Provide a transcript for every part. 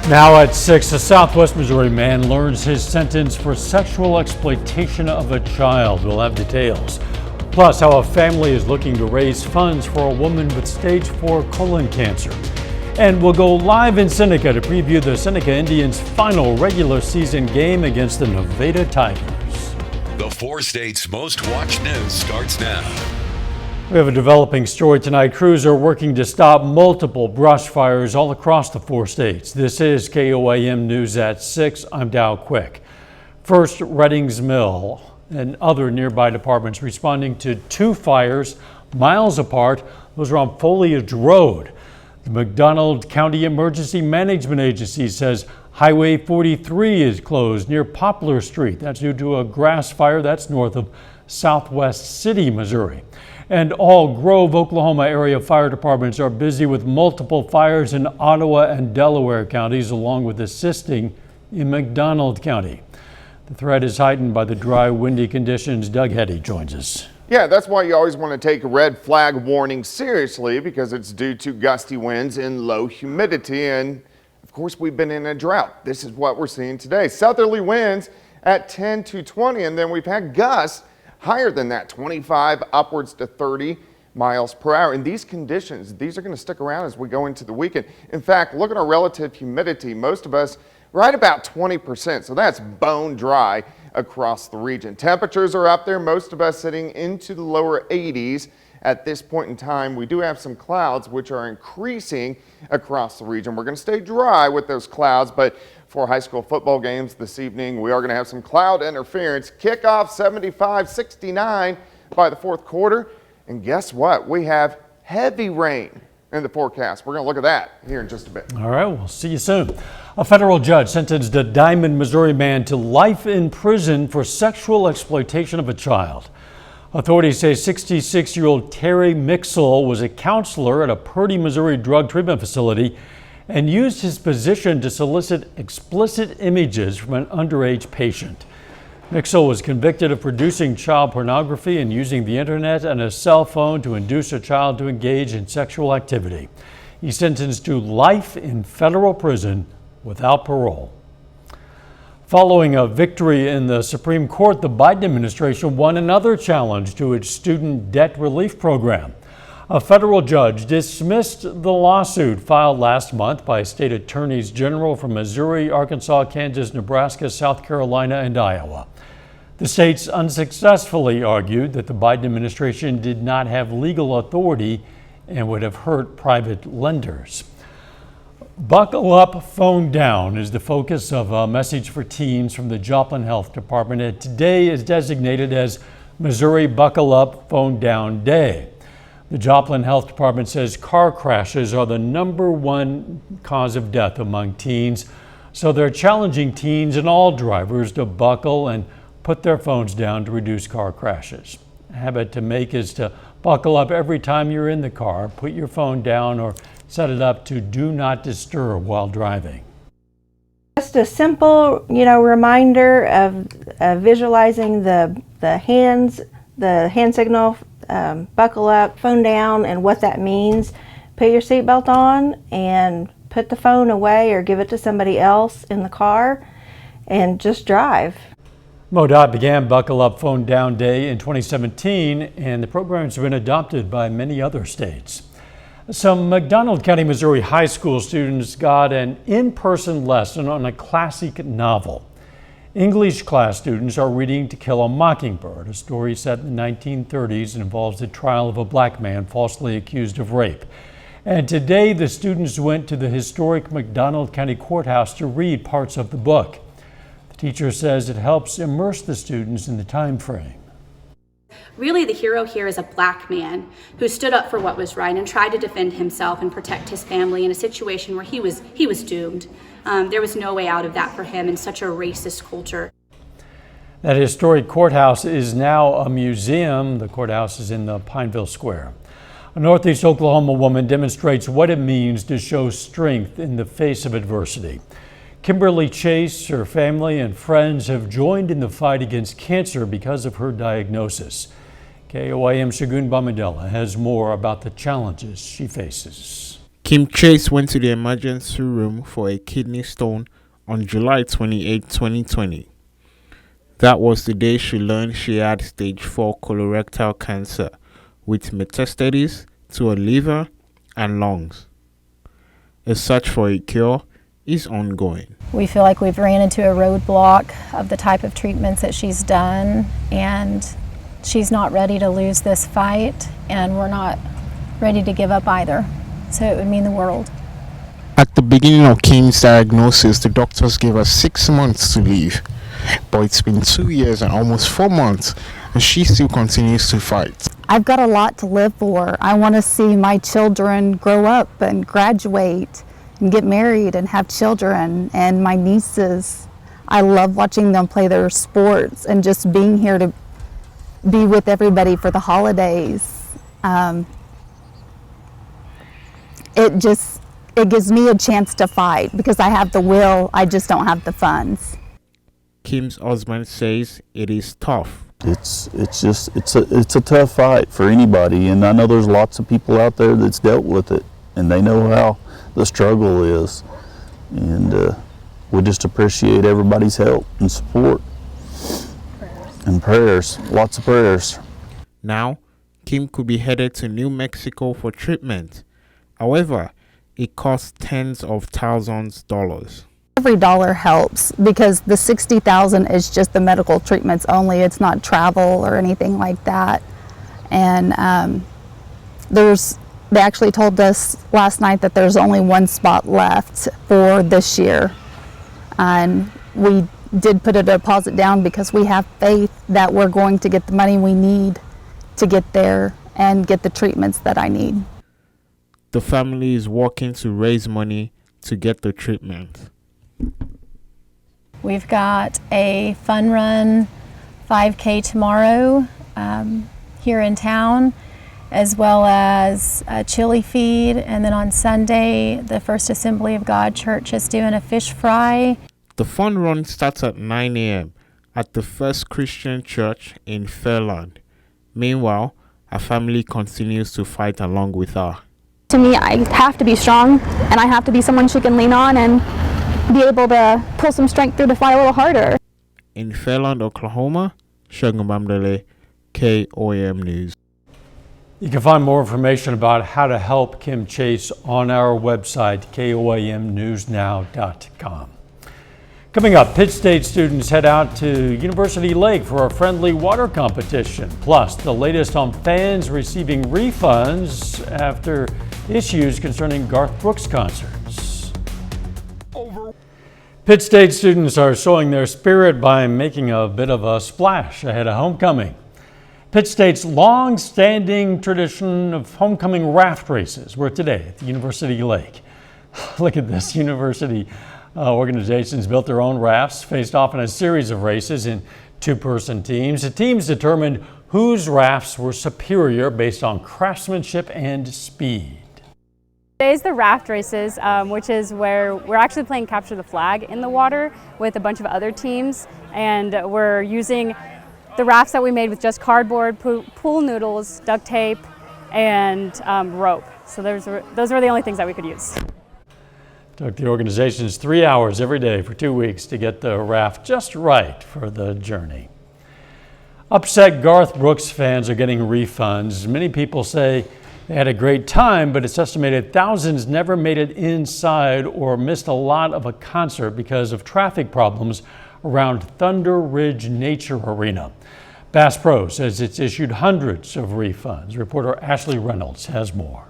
Now at 6, a Southwest Missouri man learns his sentence for sexual exploitation of a child. We'll have details. Plus, how a family is looking to raise funds for a woman with stage 4 colon cancer. And we'll go live in Seneca to preview the Seneca Indians' final regular season game against the Nevada Tigers. The 4 states' most watched news starts now. We have a developing story tonight. Crews are working to stop multiple brush fires all across the 4 states. This is KOAM News at 6. I'm Dow Quick. First, Reddings Mill and other nearby departments responding to 2 fires miles apart. Those are on Foliage Road. The McDonald County Emergency Management Agency says Highway 43 is closed near Poplar Street. That's due to a grass fire that's north of Southwest City, Missouri. And all Grove, Oklahoma area fire departments are busy with multiple fires in Ottawa and Delaware counties, along with assisting in McDonald County. The threat is heightened by the dry, windy conditions. Doug Hetty joins us. Yeah, that's why you always want to take a red flag warning seriously, because it's due to gusty winds and low humidity. And of course, we've been in a drought. This is what we're seeing today. Southerly winds at 10 to 20, and then we've had gusts higher than that, 25 upwards to 30 miles per hour. In these conditions, these are going to stick around as we go into the weekend. In fact, look at our relative humidity. Most of us right about 20%, so that's bone dry across the region. Temperatures are up there, most of us sitting into the lower 80s. At this point in time, we do have some clouds which are increasing across the region. We're going to stay dry with those clouds, but for high school football games this evening, we are going to have some cloud interference. Kickoff 75-69 by the 4th quarter. And guess what? We have heavy rain in the forecast. We're going to look at that here in just a bit. All right, we'll see you soon. A federal judge sentenced a Diamond, Missouri man to life in prison for sexual exploitation of a child. Authorities say 66-year-old Terry Mixel was a counselor at a Purdy, Missouri drug treatment facility and used his position to solicit explicit images from an underage patient. Mixel was convicted of producing child pornography and using the internet and a cell phone to induce a child to engage in sexual activity. He's sentenced to life in federal prison without parole. Following a victory in the Supreme Court, the Biden administration won another challenge to its student debt relief program. A federal judge dismissed the lawsuit filed last month by state attorneys general from Missouri, Arkansas, Kansas, Nebraska, South Carolina, and Iowa. The states unsuccessfully argued that the Biden administration did not have legal authority and would have hurt private lenders. Buckle Up, Phone Down is the focus of a message for teens from the Joplin Health Department, and today is designated as Missouri Buckle Up, Phone Down Day. The Joplin Health Department says car crashes are the #1 cause of death among teens, so they're challenging teens and all drivers to buckle and put their phones down to reduce car crashes. A habit to make is to buckle up every time you're in the car, put your phone down, or set it up to do not disturb while driving. Just a simple, reminder of visualizing the hand signal, buckle up, phone down, and what that means. Put your seatbelt on and put the phone away or give it to somebody else in the car and just drive. MoDOT began Buckle Up Phone Down Day in 2017, and the program's been adopted by many other states. Some McDonald County, Missouri high school students got an in-person lesson on a classic novel. English class students are reading To Kill a Mockingbird, a story set in the 1930s and involves the trial of a black man falsely accused of rape. And today the students went to the historic McDonald County Courthouse to read parts of the book. The teacher says it helps immerse the students in the time frame. Really, the hero here is a black man who stood up for what was right and tried to defend himself and protect his family in a situation where he was doomed. There was no way out of that for him in such a racist culture. That historic courthouse is now a museum. The courthouse is in the Pineville Square. A Northeast Oklahoma woman demonstrates what it means to show strength in the face of adversity. Kimberly Chase, her family, and friends have joined in the fight against cancer because of her diagnosis. KOAM Shagun Bamidella has more about the challenges she faces. Kim Chase went to the emergency room for a kidney stone on July 28, 2020. That was the day she learned she had stage 4 colorectal cancer with metastases to her liver and lungs. A search for a cure is ongoing. We feel like we've ran into a roadblock of the type of treatments that she's done, and she's not ready to lose this fight, and we're not ready to give up either. So it would mean the world. At the beginning of Kim's diagnosis, the doctors gave her 6 months to live. But it's been 2 years and almost 4 months, and she still continues to fight. I've got a lot to live for. I want to see my children grow up and graduate and get married and have children, and my nieces. I love watching them play their sports and just being here to be with everybody for the holidays. It gives me a chance to fight because I have the will, I just don't have the funds. Kim's husband says it is tough. It's a tough fight for anybody, and I know there's lots of people out there that's dealt with it, and they know how the struggle is, and we just appreciate everybody's help and support and prayers, lots of prayers. Now, Kim could be headed to New Mexico for treatment. However, it costs tens of thousands of dollars. Every dollar helps because the $60,000 is just the medical treatments only. It's not travel or anything like that. And they actually told us last night that there's only one spot left for this year. And we did put a deposit down because we have faith that we're going to get the money we need to get there and get the treatments that I need. The family is working to raise money to get the treatment. We've got a fun run 5K tomorrow here in town, as well as a chili feed, and then on Sunday the First Assembly of God Church is doing a fish fry. The fun run starts at 9 a.m. at the First Christian Church in Fairland. Meanwhile, her family continues to fight along with her. To me, I have to be strong, and I have to be someone she can lean on and be able to pull some strength through to fight a little harder. In Fairland, Oklahoma, Shagun Bamdele, KOAM News. You can find more information about how to help Kim Chase on our website, koamnewsnow.com. Coming up, Pitt State students head out to University Lake for a friendly water competition. Plus, the latest on fans receiving refunds after issues concerning Garth Brooks concerts. Pitt State students are showing their spirit by making a bit of a splash ahead of homecoming. Pitt State's long-standing tradition of homecoming raft races were today at the University Lake. Look at this. University organizations built their own rafts, faced off in a series of races in two-person teams. The teams determined whose rafts were superior based on craftsmanship and speed. Today's the raft races, which is where we're actually playing capture the flag in the water with a bunch of other teams, and we're using the rafts that we made with just cardboard, pool noodles, duct tape, and rope. So those were the only things that we could use. Took the organizations 3 hours every day for 2 weeks to get the raft just right for the journey. Upset Garth Brooks fans are getting refunds. Many people say they had a great time, but it's estimated thousands never made it inside or missed a lot of a concert because of traffic problems around Thunder Ridge Nature Arena. Bass Pro says it's issued hundreds of refunds. Reporter Ashley Reynolds has more.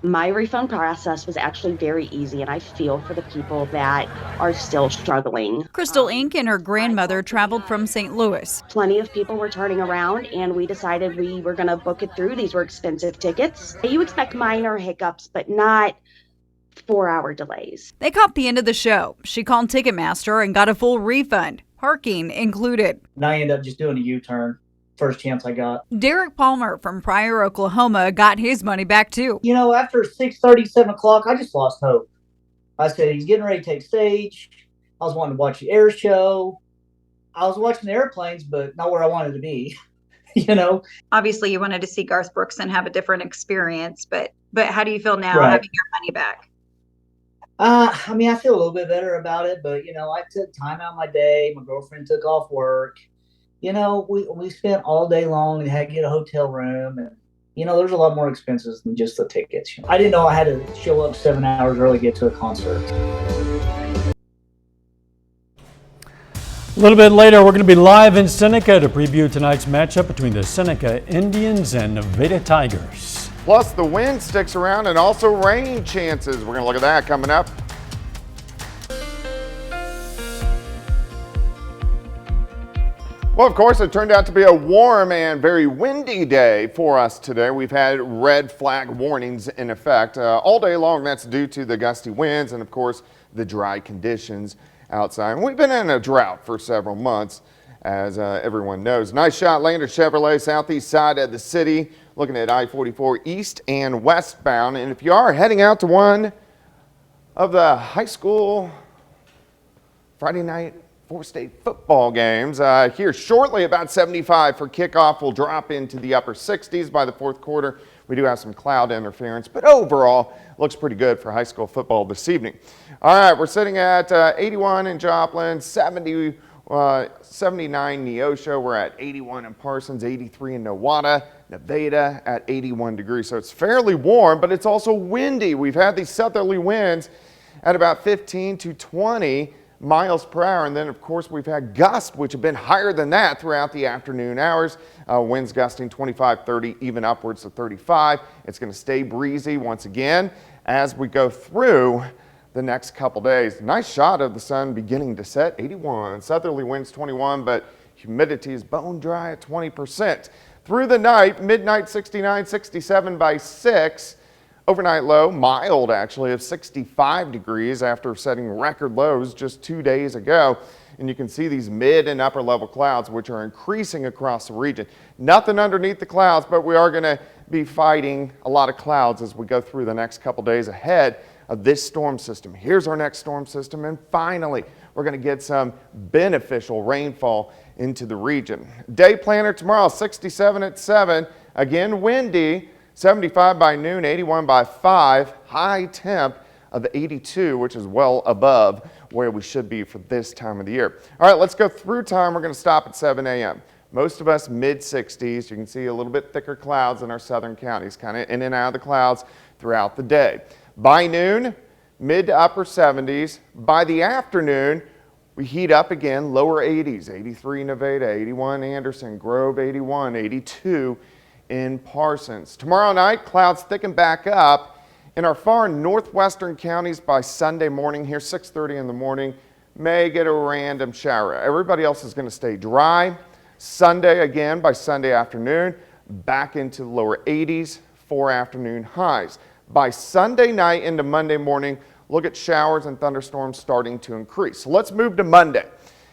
My refund process was actually very easy, and I feel for the people that are still struggling. Crystal Inc. and her grandmother traveled from St. Louis. Plenty of people were turning around, and we decided we were going to book it through. These were expensive tickets. You expect minor hiccups, but not 4-hour delays. They caught the end of the show. She called Ticketmaster and got a full refund, parking included. And I ended up just doing a U-turn. First chance I got. Derek Palmer from Pryor, Oklahoma got his money back too. You know, after 6:30, 7 o'clock, I just lost hope. I said, he's getting ready to take stage. I was wanting to watch the air show. I was watching the airplanes, but not where I wanted to be. you know? Obviously, you wanted to see Garth Brooks and have a different experience, but how do you feel now Right. having your money back? I mean, I feel a little bit better about it, but I took time out of my day. My girlfriend took off work. We spent all day long and had to get a hotel room, and there's a lot more expenses than just the tickets. I didn't know I had to show up 7 hours early to get to a concert. A little bit later, we're going to be live in Seneca to preview tonight's matchup between the Seneca Indians and Nevada Tigers. Plus, the wind sticks around and also rain chances. We're going to look at that coming up. Well, of course, it turned out to be a warm and very windy day for us today. We've had red flag warnings in effect all day long. That's due to the gusty winds and, of course, the dry conditions outside. And we've been in a drought for several months, as everyone knows. Nice shot, Lander Chevrolet, southeast side of the city, looking at I-44 east and westbound. And if you are heading out to one of the high school Friday night four-state football games, here shortly, about 75 for kickoff. We'll drop into the upper 60s by the fourth quarter. We do have some cloud interference, but overall, looks pretty good for high school football this evening. All right, we're sitting at 81 in Joplin, 79 Neosho. We're at 81 in Parsons, 83 in Nevada at 81 degrees. So it's fairly warm, but it's also windy. We've had these southerly winds at about 15 to 20 miles per hour. And then, of course, we've had gusts, which have been higher than that throughout the afternoon hours. Winds gusting 25, 30, even upwards to 35. It's going to stay breezy once again as we go through the next couple days. Nice shot of the sun beginning to set, 81. Southerly winds 21, but humidity is bone dry at 20%. Through the night, midnight 69, 67 by 6. Overnight low, mild actually, of 65 degrees after setting record lows just 2 days ago. And you can see these mid and upper level clouds, which are increasing across the region. Nothing underneath the clouds, but we are going to be fighting a lot of clouds as we go through the next couple days ahead of this storm system. Here's our next storm system, and finally, we're going to get some beneficial rainfall into the region. Day planner tomorrow, 67 at 7, again windy. 75 by noon, 81 by 5, high temp of 82, which is well above where we should be for this time of the year. All right, let's go through time. We're going to stop at 7 a.m. Most of us mid-60s. You can see a little bit thicker clouds in our southern counties, kind of in and out of the clouds throughout the day. By noon, mid to upper 70s. By the afternoon, we heat up again, lower 80s, 83 Nevada, 81 Anderson, Grove 81, 82 in Parsons. Tomorrow night, clouds thicken back up in our far northwestern counties by Sunday morning. Here, 6:30 in the morning, may get a random shower. Everybody else is going to stay dry. Sunday again by Sunday afternoon, back into the lower 80s for afternoon highs. By Sunday night into Monday morning, look at showers and thunderstorms starting to increase. So let's move to Monday.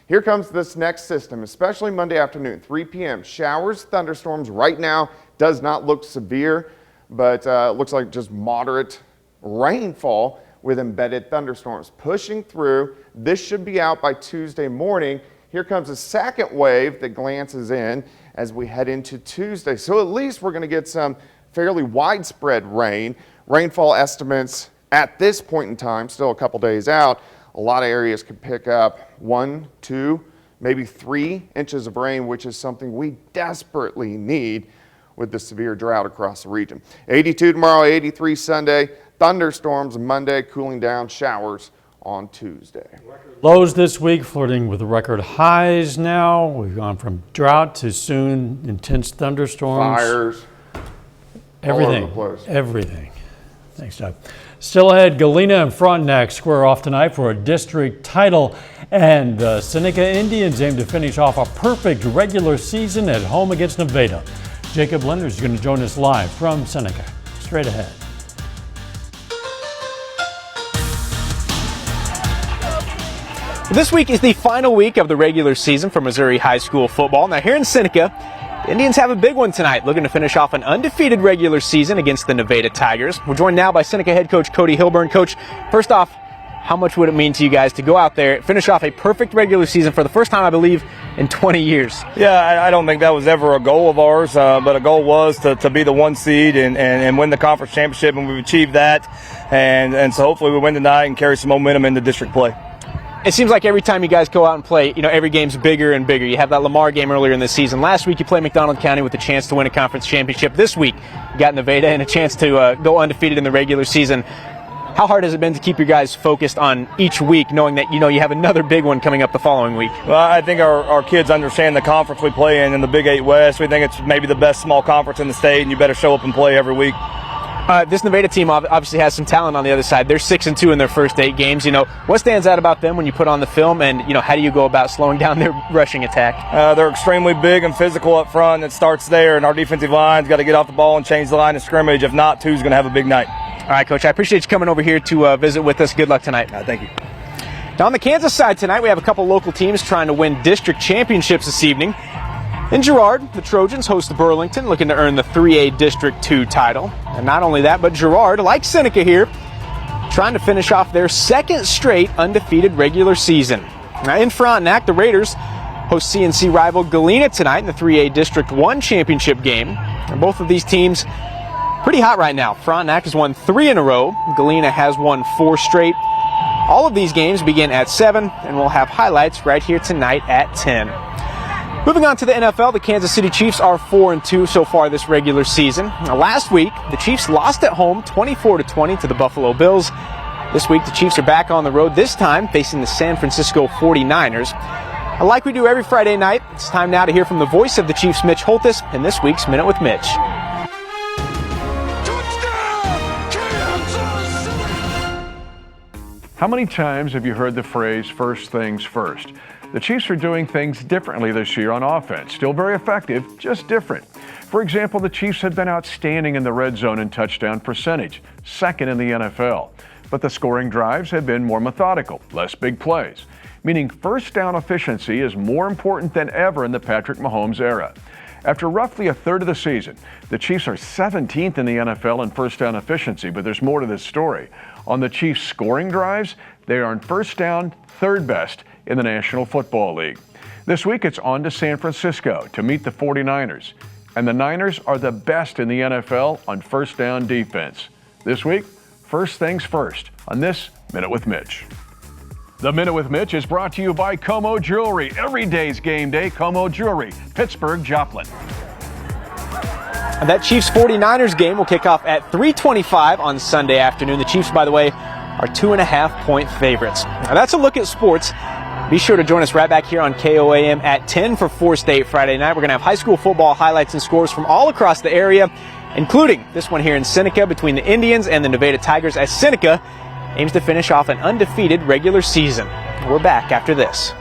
Here comes this next system, especially Monday afternoon, 3 p.m. Showers, thunderstorms right now does not look severe, but it looks like just moderate rainfall with embedded thunderstorms pushing through. This should be out by Tuesday morning. Here comes a second wave that glances in as we head into Tuesday. So at least we're going to get some fairly widespread rain. Rainfall estimates at this point in time, still a couple days out, a lot of areas could pick up 1, 2, maybe 3 inches of rain, which is something we desperately need with the severe drought across the region. 82 tomorrow, 83 Sunday, thunderstorms Monday, cooling down, showers on Tuesday. Lows this week flirting with record highs now. We've gone from drought to soon intense thunderstorms. Fires. Everything. All over the place. Everything. Thanks, Doug. Still ahead, Galena and Frontenac square off tonight for a district title, and the Seneca Indians aim to finish off a perfect regular season at home against Nevada. Jacob Lenders is going to join us live from Seneca. Straight ahead. This week is the final week of the regular season for Missouri high school football. Now here in Seneca, the Indians have a big one tonight, looking to finish off an undefeated regular season against the Nevada Tigers. We're joined now by Seneca head coach Cody Hilburn. Coach, first off, how much would it mean to you guys to go out there, finish off a perfect regular season for the first time, I believe, in 20 years. Yeah, I don't think that was ever a goal of ours, but a goal was to be the 1 seed and win the conference championship, and we've achieved that. And so hopefully we win tonight and carry some momentum into district play. It seems like every time you guys go out and play, every game's bigger and bigger. You have that Lamar game earlier in the season. Last week you played McDonald County with a chance to win a conference championship. This week you got Nevada and a chance to go undefeated in the regular season. How hard has it been to keep your guys focused on each week, knowing that you have another big one coming up the following week? Well, I think our kids understand the conference we play in the Big 8 West. We think it's maybe the best small conference in the state, and you better show up and play every week. This Nevada team obviously has some talent on the other side. They're 6-2 in their first 8 games. What stands out about them when you put on the film, and how do you go about slowing down their rushing attack? They're extremely big and physical up front. It starts there, and our defensive line's got to get off the ball and change the line of scrimmage. If not, two's going to have a big night. All right, Coach, I appreciate you coming over here to visit with us. Good luck tonight. Thank you. Now on the Kansas side tonight, we have a couple local teams trying to win district championships this evening. In Girard, the Trojans host Burlington, looking to earn the 3A District 2 title. And not only that, but Girard, like Seneca here, trying to finish off their second straight undefeated regular season. Now in Frontenac, the Raiders host CNC rival Galena tonight in the 3A District 1 championship game. And both of these teams pretty hot right now. Frontenac has won 3 in a row. Galena has won 4 straight. All of these games begin at 7, and we'll have highlights right here tonight at 10. Moving on to the NFL, the Kansas City Chiefs are 4-2 so far this regular season. Now, last week, the Chiefs lost at home 24-20 to the Buffalo Bills. This week, the Chiefs are back on the road, this time facing the San Francisco 49ers. And like we do every Friday night, it's time now to hear from the voice of the Chiefs, Mitch Holthus, in this week's Minute with Mitch. How many times have you heard the phrase, first things first? The Chiefs are doing things differently this year on offense. Still very effective, just different. For example, the Chiefs have been outstanding in the red zone and touchdown percentage, second in the NFL. But the scoring drives have been more methodical, less big plays, meaning first down efficiency is more important than ever in the Patrick Mahomes era. After roughly a third of the season, the Chiefs are 17th in the NFL in first down efficiency, but there's more to this story. On the Chiefs' scoring drives, they are in first down, third best in the National Football League. This week, it's on to San Francisco to meet the 49ers. And the Niners are the best in the NFL on first down defense. This week, first things first on this Minute with Mitch. The Minute with Mitch is brought to you by Como Jewelry. Every day's game day, Como Jewelry, Pittsburgh, Joplin. And that Chiefs 49ers game will kick off at 3:25 on Sunday afternoon. The Chiefs, by the way, are 2.5-point favorites. Now that's a look at sports. Be sure to join us right back here on KOAM at 10 for 4 State Friday night. We're going to have high school football highlights and scores from all across the area, including this one here in Seneca between the Indians and the Nevada Tigers, as Seneca aims to finish off an undefeated regular season. We're back after this.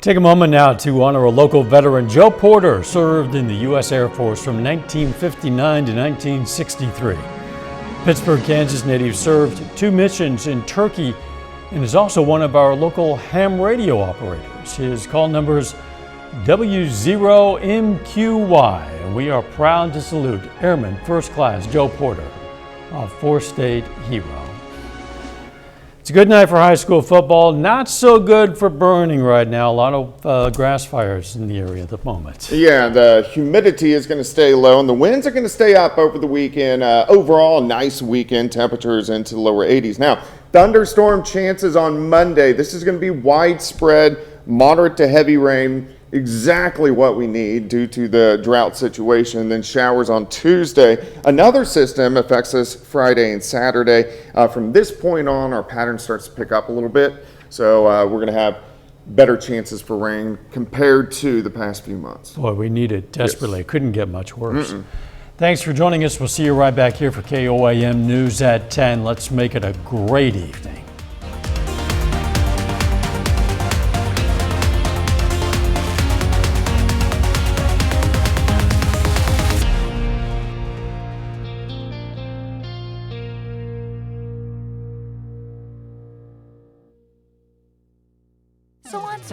Take a moment now to honor a local veteran. Joe Porter served in the U.S. Air Force from 1959 to 1963. Pittsburgh, Kansas native, served 2 missions in Turkey and is also one of our local ham radio operators. His call number is W0MQY, and we are proud to salute Airman First Class Joe Porter, a 4-state hero. It's a good night for high school football. Not so good for burning right now. A lot of grass fires in the area at the moment. Yeah, the humidity is going to stay low and the winds are going to stay up over the weekend. Overall, nice weekend, temperatures into the lower 80s. Now, thunderstorm chances on Monday. This is going to be widespread, moderate to heavy rain. Exactly what we need due to the drought situation. Then showers on Tuesday. Another system affects us Friday and Saturday. From this point on, our pattern starts to pick up a little bit. So we're going to have better chances for rain compared to the past few months. Boy, we need it desperately. Yes. It couldn't get much worse. Thanks for joining us. We'll see you right back here for KOAM News at 10. Let's make it a great evening.